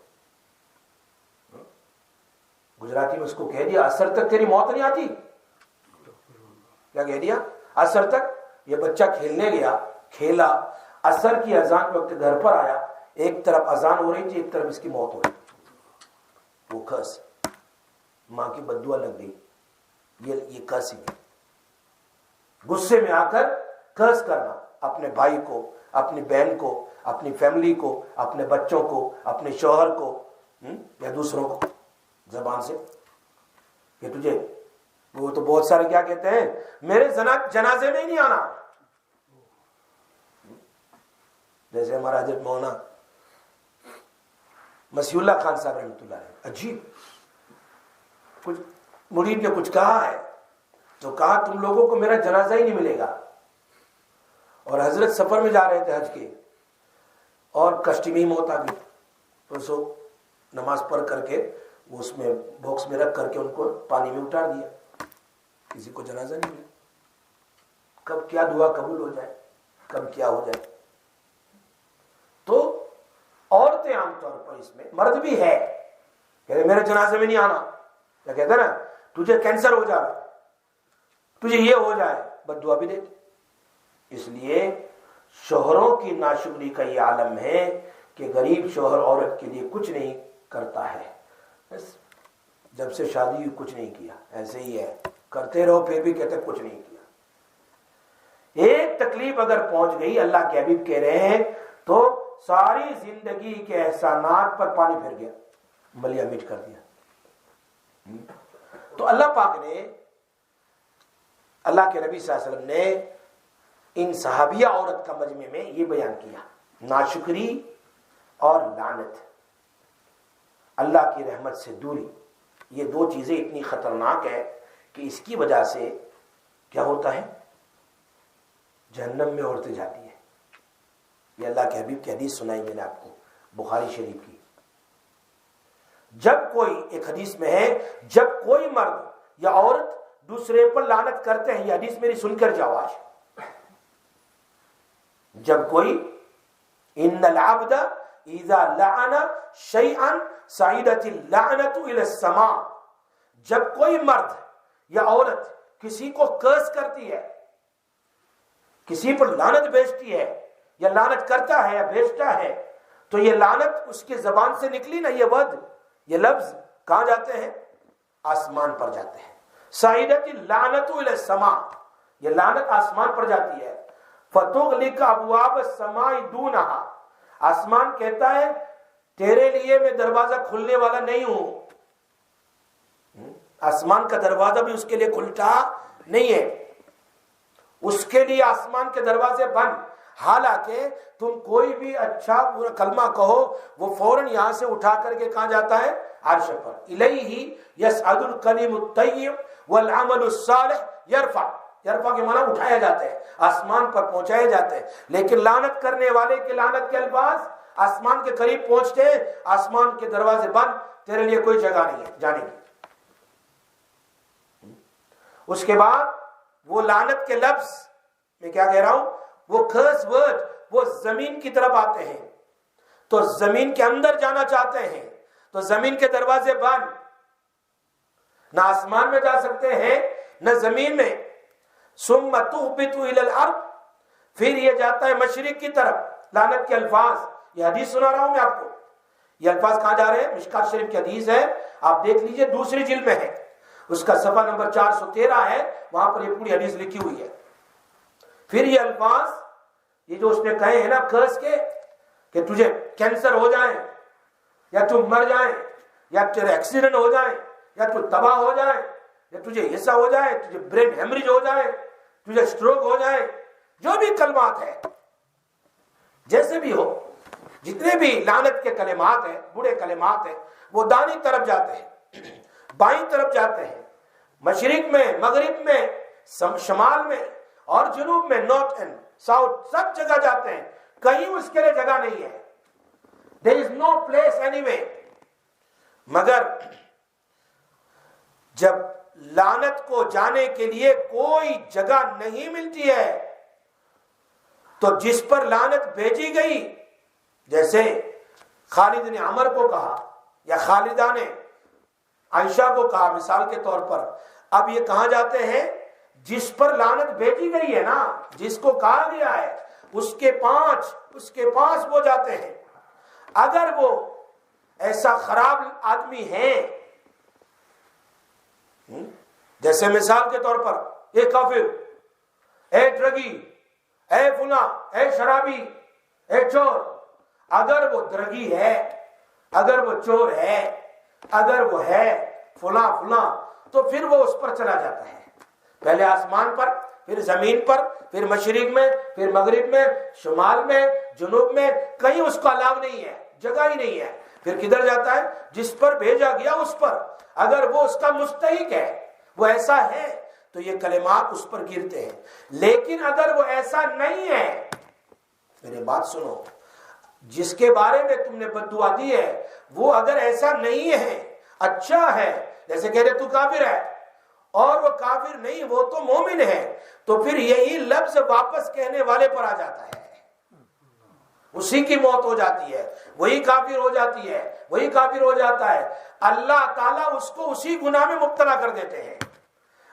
گجراتی میں اس کو کہہ دیا اثر تک تیری موت نہیں آتی. کیا کہہ دیا؟ اثر تک. یہ بچہ کھیلنے گیا، کھیلا، اثر کی اذان وقت گھر پر آیا، ایک طرف اذان ہو رہی تھی ایک طرف اس کی موت ہو رہی تھی. وہ قرض، ماں کی بد دعا لگ گئی. یہ قرض ہی نہیں. غصے میں آ کر قرض کرنا اپنے بھائی کو، اپنی بہن کو، اپنی فیملی کو، اپنے بچوں کو، اپنے شوہر کو یا دوسروں کو زبان سے کہ تجھے، وہ تو بہت سارے کیا کہتے ہیں، میرے جنازے میں ہی نہیں آنا. جیسے ہمارا حضرت مولانا مسیح اللہ خان صاحب رحمۃ اللہ علیہ، عجیب کچھ مرید نے کچھ کہا ہے تو کہا تم لوگوں کو میرا جنازہ ہی نہیں ملے گا. اور حضرت سفر میں جا رہے تھے حج کے، اور کشتی میں ہی موت آ گئی. تو سو نماز پڑھ کر کے وہ اس میں باکس میں رکھ کر کے ان کو پانی میں اتار دیا. کسی کو جنازہ نہیں ملا. کب کیا دعا قبول ہو جائے، کب کیا ہو جائے. تو عورتیں عام طور پر اس میں، مرد بھی ہے کہ میرے جنازے میں نہیں آنا. کیا کہتے ہیں نا، تجھے کینسر ہو جائے، تجھے یہ ہو جائے، بد دعا بھی دیتے. اس لیے شوہروں کی ناشکری کا یہ عالم ہے کہ غریب شوہر عورت کے لیے کچھ نہیں کرتا ہے. بس جب سے شادی ہوئی کچھ نہیں کیا، ایسے ہی ہے، کرتے رہو پھر بھی کہتے کچھ نہیں کیا. ایک تکلیف اگر پہنچ گئی، اللہ کے حبیب کہہ رہے ہیں، تو ساری زندگی کے احسانات پر پانی پھر گیا، ملیا میٹ کر دیا. تو اللہ پاک نے، اللہ کے نبی صلی اللہ علیہ وسلم نے ان صحابیہ عورت کا مجمع میں یہ بیان کیا، ناشکری اور لعنت، اللہ کی رحمت سے دوری. یہ دو چیزیں اتنی خطرناک ہیں کہ اس کی وجہ سے کیا ہوتا ہے، جہنم میں عورتیں جاتی ہیں. یہ اللہ کے حبیب کی حدیث سنائی میں نے آپ کو، بخاری شریف کی. جب کوئی، ایک حدیث میں ہے، جب کوئی مرد یا عورت دوسرے پر لعنت کرتے ہیں، یہ حدیث میری سن کر جاؤ آج. جب کوئی، ان العبد اذا لعن شیئا صعدت اللعنت الى السماء، جب کوئی مرد یا عورت کسی کو قرض کرتی ہے، کسی پر لعنت بھیجتی ہے یا لعنت کرتا ہے یا بھیجتا ہے، تو یہ لعنت اس کی زبان سے نکلی نا، یہ ورڈ، یہ لفظ کہاں جاتے ہیں؟ آسمان پر جاتے ہیں. صعدت اللعنت الى السماء، یہ لعنت آسمان پر جاتی ہے. فتغلق ابواب السماء دونہا، آسمان کہتا ہے تیرے لیے میں دروازہ کھلنے والا نہیں ہوں. آسمان کا دروازہ بھی اس کے لیے کھلتا نہیں ہے، اس کے لیے آسمان کے دروازے بند. حالانکہ تم کوئی بھی اچھا کلمہ کہو، وہ فوراً یہاں سے اٹھا کر کے کہاں جاتا ہے؟ عرش پر. الیہ یصعد الکلم الطیب والعمل الصالح یرفع. یرفع کے معنی اٹھایا جاتا ہے، آسمان پر پہنچائے جاتے ہیں. لیکن لعنت کرنے والے کے لعنت کے الفاظ آسمان کے قریب پہنچتے ہیں، آسمان کے دروازے بند، تیرے لیے کوئی جگہ نہیں ہے جانے کی. اس کے بعد وہ لعنت کے لفظ، میں کیا کہہ رہا ہوں، وہ curse word، وہ زمین کی طرف آتے ہیں. تو زمین کے اندر جانا چاہتے ہیں تو زمین کے دروازے بند، نہ آسمان میں جا سکتے ہیں نہ زمین میں. ثم تهبط الى الارض، پھر یہ جاتا ہے مشرق کی طرف. لعنت کے الفاظ، یہ حدیث سنا رہا ہوں میں آپ کو. یہ الفاظ کہاں جا رہے ہیں؟ مشکات شریف کی حدیث ہے، آپ دیکھ لیجئے، دوسری جلد میں ہے، اس کا صفحہ نمبر 413 ہے، وہاں پر یہ پوری حدیث لکھی ہوئی ہے. پھر یہ الفاظ، یہ جو اس نے کہے ہیں نا قرض کے، کہ تجھے کینسر ہو جائے، یا تم مر جائیں، یا تیرے ایکسیڈنٹ ہو جائے، یا تو تباہ ہو جائے، یا تجھے ایسا ہو جائے، تجھے برین ہیمریج ہو جائے، تجھے اسٹروک ہو جائے، جو بھی کلمات ہے، جیسے بھی ہو، جتنے بھی لعنت کے کلمات ہیں، برے کلمات ہیں، وہ دائیں طرف جاتے ہیں، بائیں طرف جاتے ہیں، مشرق میں، مغرب میں، شمال میں اور جنوب میں، نارتھ اینڈ ساؤتھ، سب جگہ جاتے ہیں، کہیں اس کے لیے جگہ نہیں ہے. There is no place anyway. مگر جب لعنت کو جانے کے لیے کوئی جگہ نہیں ملتی ہے تو جس پر لعنت بھیجی گئی، جیسے خالد نے عمر کو کہا یا خالدہ نے عائشہ کو کہا مثال کے طور پر، اب یہ کہاں جاتے ہیں؟ جس پر لعنت بھیجی گئی ہے نا، جس کو کہا گیا ہے، اس کے پاس وہ جاتے ہیں. اگر وہ ایسا خراب آدمی ہے، جیسے مثال کے طور پر اے کافر، اے ڈرگی، اے فلاں، اے شرابی، اے چور، اگر وہ درگی ہے، اگر وہ چور ہے، اگر وہ ہے فلاں فلاں، تو پھر وہ اس پر چلا جاتا ہے، پہلے آسمان پر، پھر زمین پر، پھر مشرق میں، پھر مغرب میں، شمال میں، جنوب میں، کہیں اس کو الاؤ نہیں ہے، جگہ ہی نہیں ہے. پھر کدھر جاتا ہے؟ جس پر بھیجا گیا اس پر. اگر وہ اس کا مستحق ہے، وہ ایسا ہے، تو یہ کلمات اس پر گرتے ہیں. لیکن اگر وہ ایسا نہیں ہے، میرے بات سنو، جس کے بارے میں تم نے بد دعا دی ہے، وہ اگر ایسا نہیں ہے، اچھا ہے، جیسے کہہ رہے تو کافر ہے، اور وہ کافر نہیں، وہ تو مومن ہے، تو پھر یہی لفظ واپس کہنے والے پر آ جاتا ہے، اسی کی موت ہو جاتی ہے، وہی کافر ہو جاتی ہے، وہی کافر ہو جاتا ہے. اللہ تعالیٰ اس کو اسی گناہ میں مبتلا کر دیتے ہیں،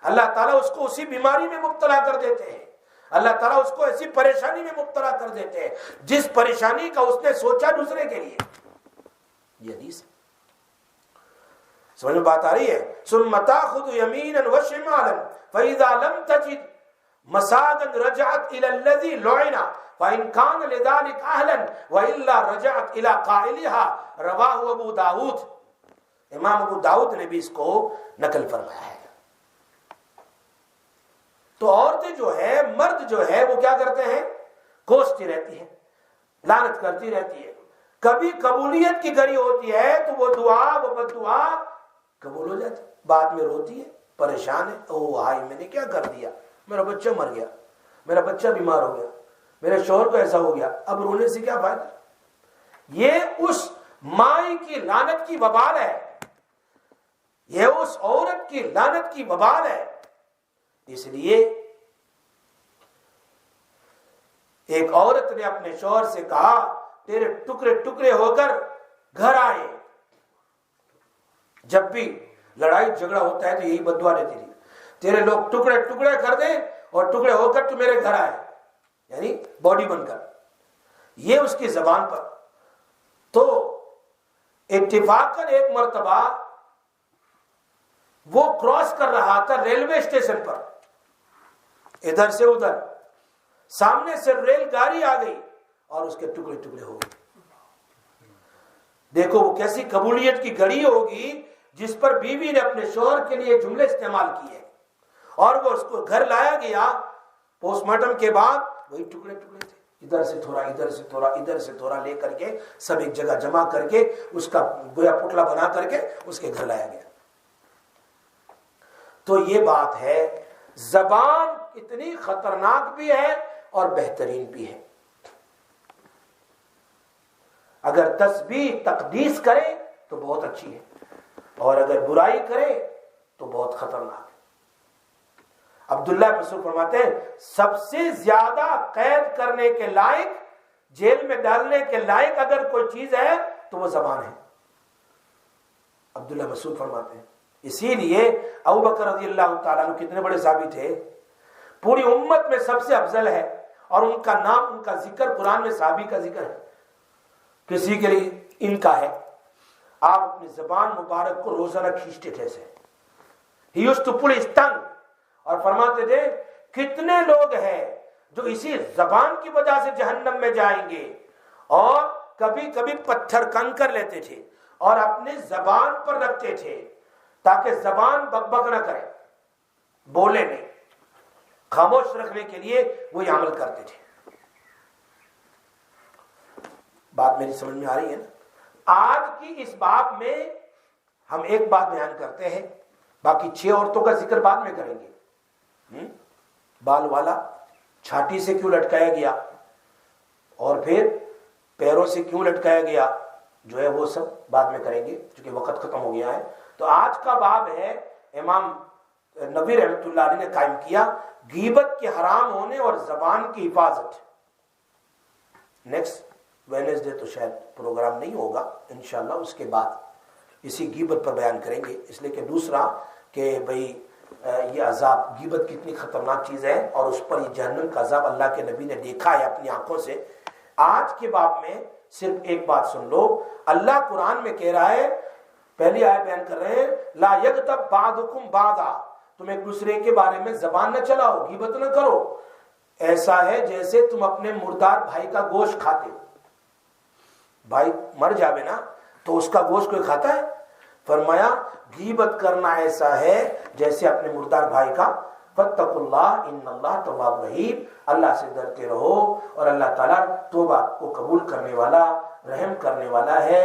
اللہ تعالیٰ اس کو اسی بیماری میں مبتلا کر دیتے ہیں، اللہ تعالیٰ اس کو ایسی پریشانی میں مبتلا کر دیتے ہیں جس پریشانی کا اس نے سوچا دوسرے کے لیے. یہ حدیث ہے، سمجھ میں بات آ رہی ہے؟ ثم تاخذ يمينا وشمالا فاذا لم تجد مساغا رجعت الى الذي لعن فان كان لذلك اهلا والا رجعت الى قائلها. رواه ابو داؤد. امام ابو داؤد نے بھی اس کو نقل فرمایا ہے. تو عورتیں جو ہے، مرد جو ہے، وہ کیا کرتے ہیں؟ کوستی رہتی ہے، لعنت کرتی رہتی ہے. کبھی قبولیت کی گھڑی ہوتی ہے تو وہ دعا، وہ بد دعا قبول ہو جاتی، بعد میں روتی ہے، پریشان ہے، او ہائی میں نے کیا کر دیا، میرا بچہ مر گیا، میرا بچہ بیمار ہو گیا، میرے شوہر کو ایسا ہو گیا، اب رونے سے کیا فائدہ؟ یہ اس مائی کی لعنت کی وبال ہے، یہ اس عورت کی لعنت کی وبال ہے. اس لیے ایک عورت نے اپنے شوہر سے کہا، تیرے ٹکڑے ٹکڑے ہو کر گھر آئے. جب بھی لڑائی جھگڑا ہوتا ہے تو یہی بد دعا دیتی تھی، تیرے لوگ ٹکڑے ٹکڑے کر دیں اور ٹکڑے ہو کر تو میرے گھر آئے، یعنی باڈی بن کر. یہ اس کی زبان پر. تو اتفاقاً ایک مرتبہ وہ کراس کر رہا تھا ریلوے اسٹیشن پر، ادھر سے ادھر، سامنے سے ریل گاڑی آ گئی اور اس کے ٹکڑے ٹکڑے ہو گئے. دیکھو وہ کیسی قبولیت کی گھڑی ہوگی جس پر بیوی نے اپنے شوہر کے لیے جملے استعمال کیے، اور وہ اس کو گھر لایا گیا پوسٹ مارٹم کے بعد، وہی ٹکڑے ٹکڑے تھے، ادھر سے تھوڑا، ادھر سے تھوڑا، ادھر سے تھوڑا لے کر کے سب ایک جگہ جمع کر کے اس کا گویا پتلا بنا کر کے اس کے گھر لایا گیا. تو یہ بات ہے، زبان اتنی خطرناک بھی ہے اور بہترین بھی ہے. اگر تسبیح تقدیس کرے تو بہت اچھی ہے، اور اگر برائی کرے تو بہت خطرناک ہے. عبداللہ بن مسعود فرماتے ہیں سب سے زیادہ قید کرنے کے لائق، جیل میں ڈالنے کے لائق اگر کوئی چیز ہے تو وہ زبان ہے. عبداللہ بن مسعود فرماتے ہیں اسی لیے ابوبکر رضی اللہ تعالیٰ عنہ کتنے بڑے صحابی تھے، پوری امت میں سب سے افضل ہے، اور ان کا نام، ان کا ذکر قرآن میں صحابی کا ذکر ہے، کسی کے لیے ان کا ہے. آپ اپنی زبان مبارک کو روزانہ کھینچتے تھے سے. He used to pull his tongue، اور فرماتے تھے کتنے لوگ ہیں جو اسی زبان کی وجہ سے جہنم میں جائیں گے. اور کبھی کبھی پتھر کنکر لیتے تھے اور اپنے زبان پر رکھتے تھے تاکہ زبان بک بک نہ کرے، بولے نہیں. خاموش رکھنے کے لیے وہی عمل کرتے تھے. بات میری سمجھ میں آ رہی ہے نا؟ آج کی اس باب میں ہم ایک بات بیان کرتے ہیں، باقی 6 عورتوں کا ذکر بعد میں کریں گے. بال والا چھاتی سے کیوں لٹکایا گیا اور پھر پیروں سے کیوں لٹکایا گیا جو ہے وہ سب بعد میں کریں گے چونکہ وقت ختم ہو گیا ہے. تو آج کا باب ہے امام نبی رحمۃ اللہ علیہ نے قائم کیا غیبت کے حرام ہونے اور زبان کی حفاظت. نیکسٹ وینسڈے تو شاید پروگرام نہیں ہوگا انشاءاللہ، اس کے بعد اسی غیبت پر بیان کریں گے. اس لیے کہ دوسرا کہ بھئی یہ عذاب غیبت کتنی خطرناک چیز ہے اور اس پر یہ جہنم کا عذاب اللہ کے نبی نے دیکھا ہے اپنی آنکھوں سے. آج کے باب میں صرف ایک بات سن لو. اللہ قرآن میں کہہ رہا ہے، پہلی آیت بیان کر رہے ہیں، لا یغتب بعضکم بعضا، تم ایک دوسرے کے بارے میں زبان نہ چلاؤ، غیبت نہ کرو. ایسا ہے جیسے تم اپنے مردار بھائی کا گوشت کھاتے ہو. بھائی مر جاوے نا تو اس کا گوشت کوئی کھاتا ہے؟ فرمایا غیبت کرنا ایسا ہے جیسے اپنے مردار بھائی کا. فاتقوا اللہ ان اللہ تواب رحیم، اللہ سے ڈرتے رہو اور اللہ تعالیٰ توبہ کو قبول کرنے والا، رحم کرنے والا ہے.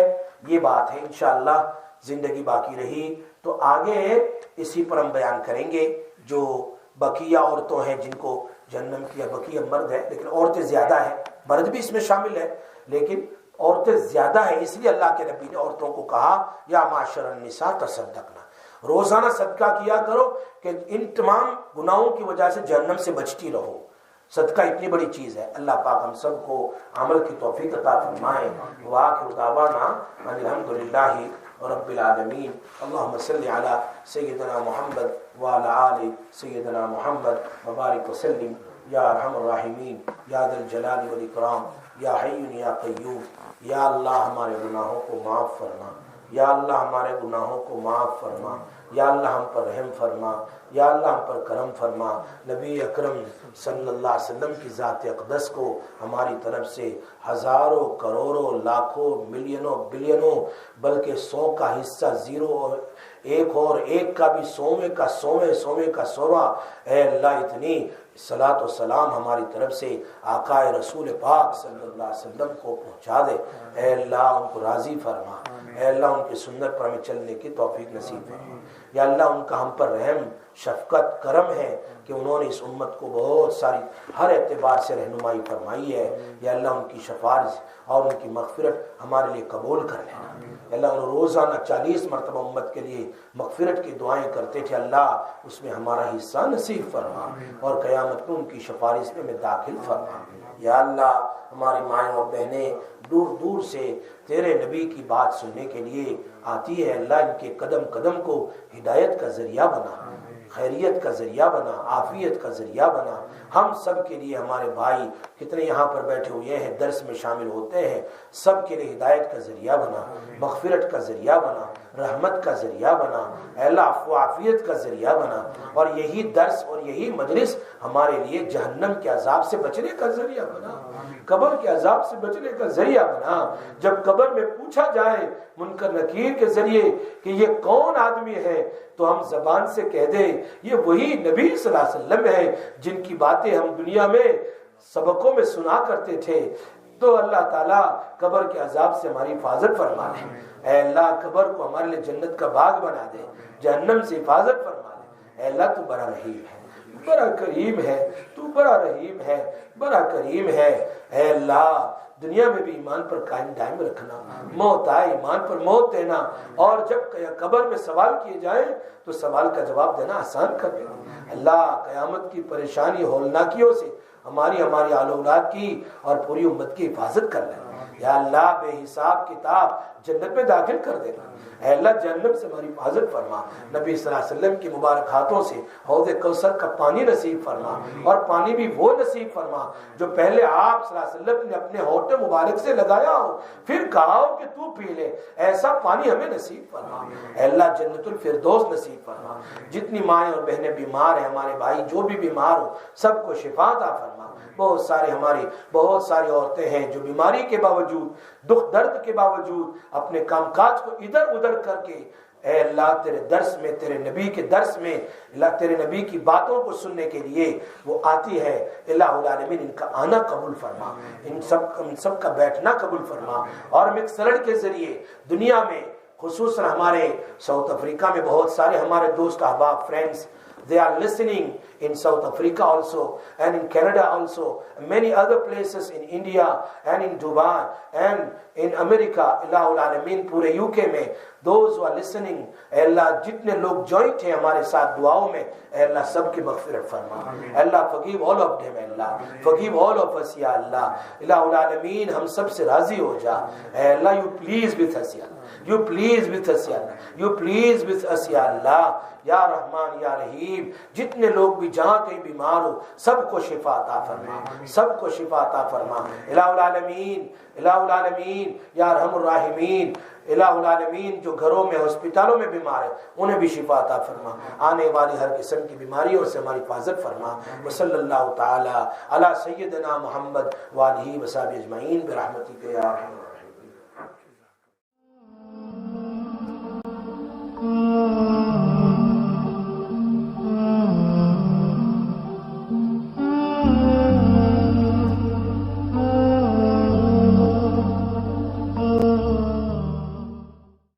یہ بات ہے. انشاءاللہ زندگی باقی رہی تو آگے اسی پر ہم بیان کریں گے. جو بقیہ عورتوں ہیں جن کو جہنم کیا، بقیہ مرد ہے لیکن عورتیں زیادہ ہیں، مرد بھی اس میں شامل ہے لیکن عورتیں زیادہ ہیں. اس لیے اللہ کے نبی نے عورتوں کو کہا یا معاشر النساء تصدقنا، روزانہ صدقہ کیا کرو کہ ان تمام گناہوں کی وجہ سے جہنم سے بچتی رہو. صدقہ اتنی بڑی چیز ہے. اللہ پاک ہم سب کو عمل کی توفیق عطا فرمائے. وآخر دعوانا ان الحمدللہ رب العالمین. اللہم صلی علی سیدنا محمد وعلی آل سیدنا محمد وبارک وسلم یا ارحم الراحمین یا ذا الجلال والاکرام یا حی یا قیوم. یا اللہ ہمارے گناہوں کو معاف فرما، یا اللہ ہمارے گناہوں کو معاف فرما، یا اللہ ہم پر رحم فرما، یا اللہ ہم پر کرم فرما. نبی اکرم صلی اللہ علیہ وسلم کی ذات اقدس کو ہماری طرف سے ہزاروں کروڑوں لاکھوں ملینوں بلینوں بلکہ 100 کا حصہ 0 اور 1 اور 1 کا بھی 100ویں کا 100ویں کا 100واں اے اللہ اتنی صلاۃ و سلام ہماری طرف سے آقا رسول پاک صلی اللہ علیہ وسلم کو پہنچا دے. اے اللہ ان کو راضی فرما، اے اللہ ان کی سنت پر ہمیں چلنے کی توفیق نصیب فرما. یا اللہ ان کا ہم پر رحم شفقت کرم ہے کہ انہوں نے اس امت کو بہت ساری ہر اعتبار سے رہنمائی فرمائی ہے. یا اللہ ان کی شفاعت اور ان کی مغفرت ہمارے لیے قبول کر لینا. اللہ انہوں روزانہ 40 مرتبہ امت کے لیے مغفرت کی دعائیں کرتے تھے. اللہ اس میں ہمارا حصہ نصیب فرما اور قیامت میں ان کی سفارش میں داخل فرما. یا اللہ ہماری مائیں اور بہنیں دور دور سے تیرے نبی کی بات سننے کے لیے آتی ہے. اللہ ان کے قدم قدم کو ہدایت کا ذریعہ بنا، خیریت کا ذریعہ بنا، عافیت کا ذریعہ بنا. ہم سب کے لیے ہمارے بھائی کتنے یہاں پر بیٹھے ہوئے ہیں درس میں شامل ہوتے ہیں، سب کے لیے ہدایت کا ذریعہ بنا، مغفرت کا ذریعہ بنا، رحمت کا ذریعہ بنا. اے اللہ عفو عافیت کا ذریعہ بنا اور یہی درس اور یہی مجلس ہمارے لیے جہنم کے عذاب سے بچنے کا ذریعہ بنا، قبر کے عذاب سے بچنے کا ذریعہ بنا. جب قبر میں پوچھا جائے منکر نکیر کے ذریعے کہ یہ کون آدمی ہے تو ہم زبان سے کہہ دیں یہ وہی نبی صلی اللہ علیہ وسلم ہے جن کی باتیں ہم دنیا میں سبقوں میں سنا کرتے تھے. تو اللہ تعالیٰ قبر کے عذاب سے ہماری حفاظت فرما دے. اے اللہ قبر کو ہمارے لیے جنت کا باغ بنا دے، جہنم سے حفاظت فرما دے. اے اللہ تو بڑا رحیم ہے، بڑا کریم ہے، تو بڑا رحیم ہے، بڑا کریم ہے. اے اللہ دنیا میں بھی ایمان پر قائم دائم رکھنا، موت آئے ایمان پر موت دینا اور جب قبر میں سوال کیے جائیں تو سوال کا جواب دینا آسان کر دینا. اللہ قیامت کی پریشانی ہولناکیوں سے ہماری آل اولاد کی اور پوری امت کی حفاظت کر لینا. یا اللہ بے حساب کتاب جنت میں داخل کر دینا. اے اللہ جہنم سے ہماری حفاظت فرما. نبی صلی اللہ علیہ وسلم کی مبارک ہاتھوں سے حوض کوثر کا پانی نصیب فرما اور پانی بھی وہ نصیب فرما جو پہلے آپ صلی اللہ علیہ وسلم نے اپنے ہونٹ مبارک سے لگایا ہو پھر کہا ہو کہ تو پی لے. ایسا پانی ہمیں نصیب فرما. اے اللہ جنت الفردوس نصیب فرما. جتنی مائیں اور بہنیں بیمار ہیں، ہمارے بھائی جو بھی بیمار ہو سب کو شفا عطا فرما. بہت ساری عورتیں ہیں جو بیماری کے باوجود، دکھ درد کے باوجود اپنے کام کاج کو ادھر ادھر کر کے اے اللہ تیرے درس میں، تیرے نبی کے درس میں، اللہ تیرے نبی کی باتوں کو سننے کے لیے وہ آتی ہے، الہ العالمین ان کا آنا قبول فرما، ان سب کا بیٹھنا قبول فرما، اور مکس سلڑ کے ذریعے دنیا میں خصوصاً ہمارے ساؤتھ افریقہ میں بہت سارے ہمارے دوست احباب friends they are listening in South Africa also and in Canada also, many other places in India and in Dubai and in America, Illahul Alameen پورے UK میں those who are listening، اے اللہ جتنے لوگ جوائنٹ ہیں ہمارے ساتھ دعاؤں میں، اے اللہ سب کی مغفرت فرما، اے اللہ forgive all of them، a Allah forgive all of us یا اللہ، الہ العالمین ہم سب سے راضی ہو جا، اے اللہ you please with us یا اللہ، you please with us یا اللہ، you please with us یا اللہ، یا رحمان یا رحیم، جتنے لوگ بھی جہاں کہیں بیمار ہو سب کو شفا عطا فرما، سب کو شفا عطا فرما، الہ العالمین، الہ العالمین یا ارحم الراحمین، الہ العالمین جو گھروں میں ہسپتالوں میں بیمار ہیں انہیں بھی شفا عطا فرما، آنے والی ہر قسم کی بیماریوں سے ہماری حفاظت فرما، وصلی اللہ تعالی علی سیدنا محمد وآلہ وصحبہ اجمعین برحمتک یا ارحم الراحمین۔